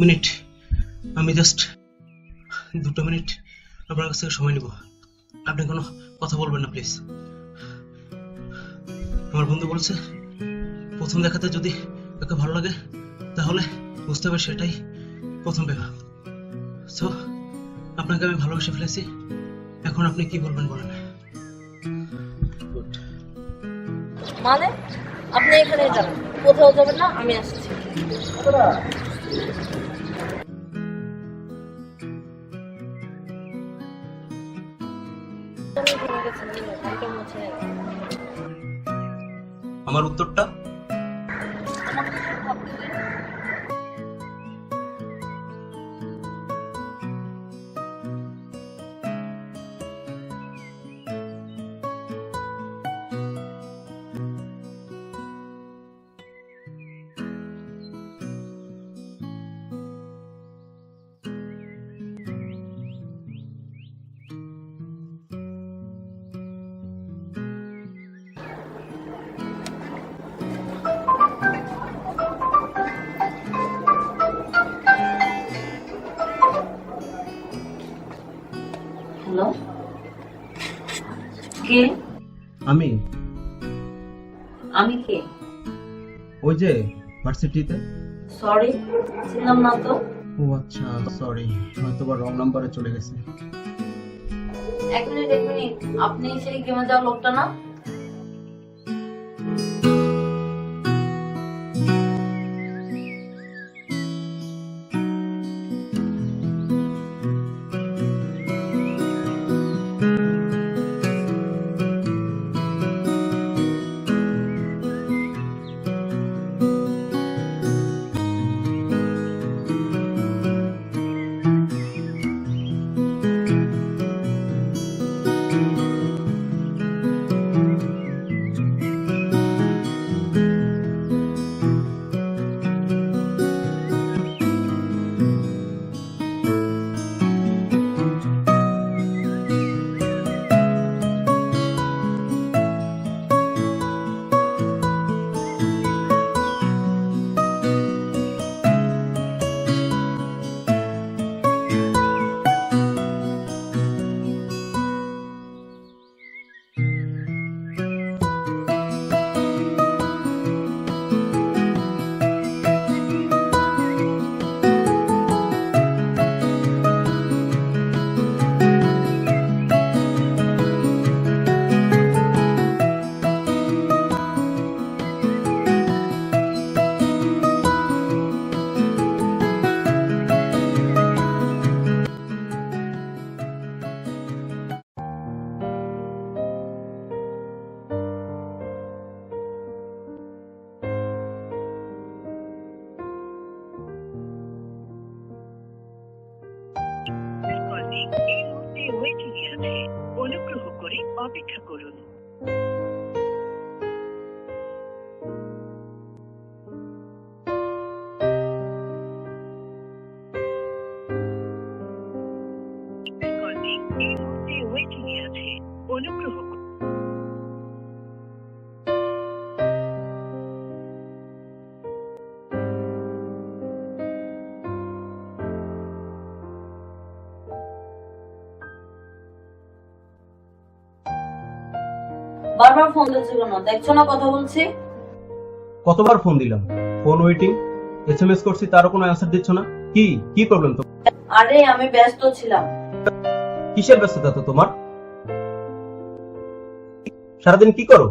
Minute, আমি just 2 minute আপনার কাছ থেকে সময় নিব। আপনি কোনো কথা বলবেন না প্লিজ। আমার বন্ধু বলছে প্রথম দেখাতে যদি ওকে ভালো লাগে তাহলে বুঝতে হবে সেটাই প্রথম দেখা। সো আপনাকে আমি ভালোবেসে ফেলেছি, এখন আপনি কি বলবেন বলেন। মানে আপনি এখানে যাবেন, কোথাও যাবেন না, আমি আসছি। আমার উত্তরটা হ্যালো, কে? আমি আমি কে? ওই যে ভার্সিটিতে। সরি, ছিলাম না তো। ও আচ্ছা, সরি, হয়তো বা রং নাম্বারে চলে গেছে। এক মিনিট, আপনি সেই গেমে যাওয়া লোকটা না? কলটি এই মুহূর্তে ওয়েটিংয়ে আছে, অনুগ্রহ করে অপেক্ষা করুন। কলটি এই মুহূর্তে ওয়েটিংয়ে আছে, অনুগ্রহ করে। বারবার ফোন দিচ্ছি কেন? দেখছো না কথা বলছি? কতবার ফোন দিলাম, ফোন ওয়েটিং, এসএমএস করছি, তারও কোনো অ্যান্সার দিচ্ছ না। কি কি প্রবলেম তো? আরে আমি ব্যস্ত ছিলাম। কিসের ব্যস্ততা তো তোমার? সারাদিন কি করো?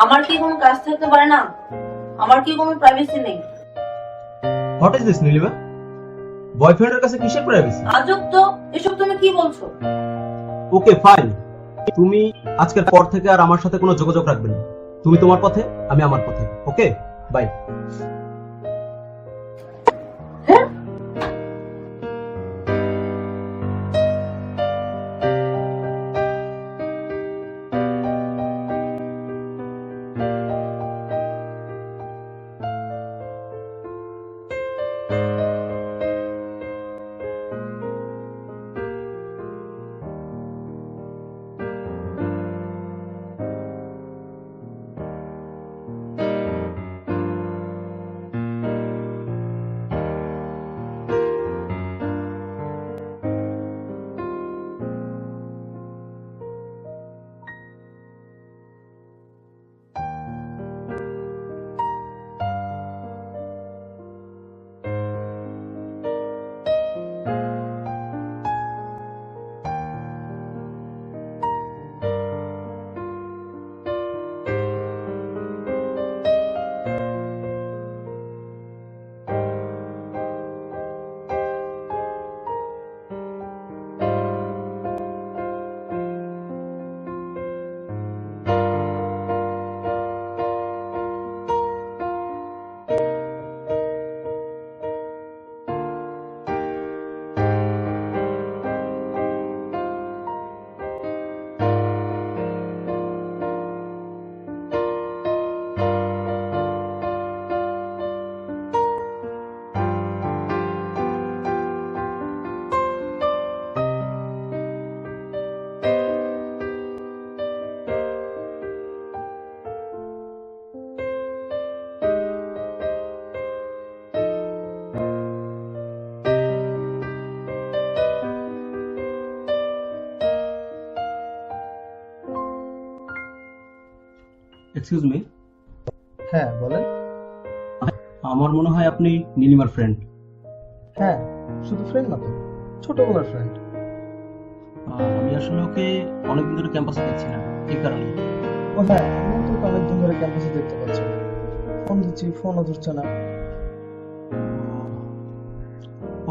আমার কি কোনো কাজ থাকতে পারে না? আমার কি কোনো প্রাইভেসি নেই? What is this Nilima? বয়ফ্রেন্ডের কাছে কিসের প্রাইভেসি? আজব তো, এসব তুমি কি বলছো? ওকে ফাইন, তুমি আজকের পর থেকে আর আমার সাথে কোনো যোগাযোগ রাখবে না। তুমি তোমার পথে, আমি আমার পথে। ওকে, বাই। এক্সকিউজ মি, হ্যাঁ বলেন। আমার মনে হয় আপনি নীলিমার ফ্রেন্ড। হ্যাঁ, শুধু ফ্রেন্ড না তো, ছোটবেলার ফ্রেন্ড। আমি আসলে ওকে অনেকদিন ধরে ক্যাম্পাসে দেখছি না, এই কারণে। ও হ্যাঁ, আমি তো ওকে অনেকদিন ধরে ক্যাম্পাসে দেখতে পাচ্ছি না। ফোন দিচ্ছি, ফোনও ধরছে না।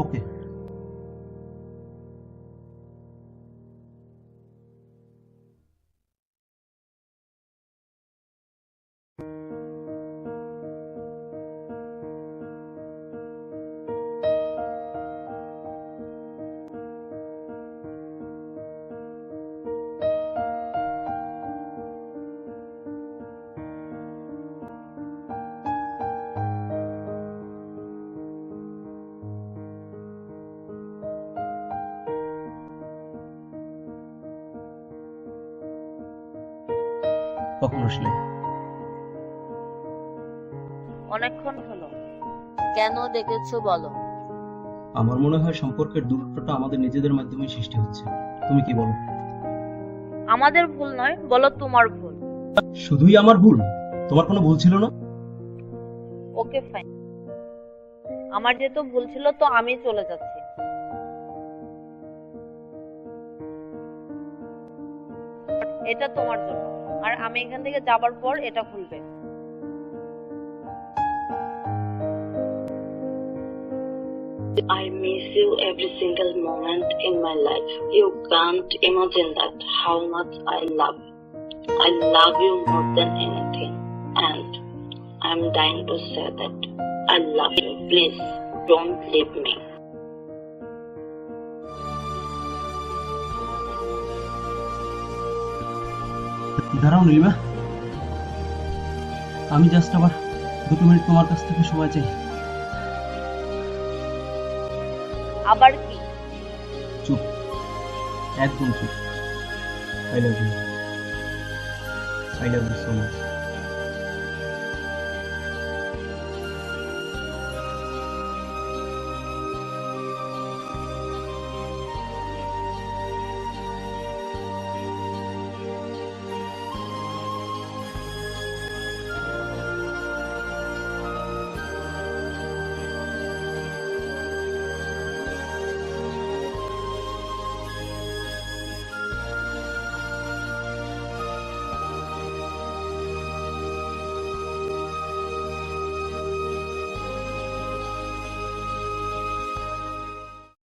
ওকে। কখন আসলে? অনেকক্ষণ হলো। কেন ডেকেছো বলো? আমার মনে হয় সম্পর্কের দূরত্বটা আমাদের নিজেদের মাধ্যমেই সৃষ্টি হচ্ছে। তুমি কি বলো? আমাদের ভুল নয়, বলো তোমার ভুল। শুধুই আমার ভুল? তোমার কোনো ভুল ছিল না? ওকে ফাইন, আমার যেহেতু ভুল ছিল তো আমি চলে যাচ্ছি। এটা তোমার জন্য, আর আমি এখান থেকে যাবার পর এটা খুলবে। I miss you every single moment in my life. You can't imagine that how much I love you. I love you more than anything, and I'm dying to say that I love you. Please don't leave me. দাঁড়াও নীলিমা, আমি just আবার 2 minute তোমার কাছ থেকে সময় চাই। আবার কি? চুপ, একদম চুপ। I love you, I love you so much.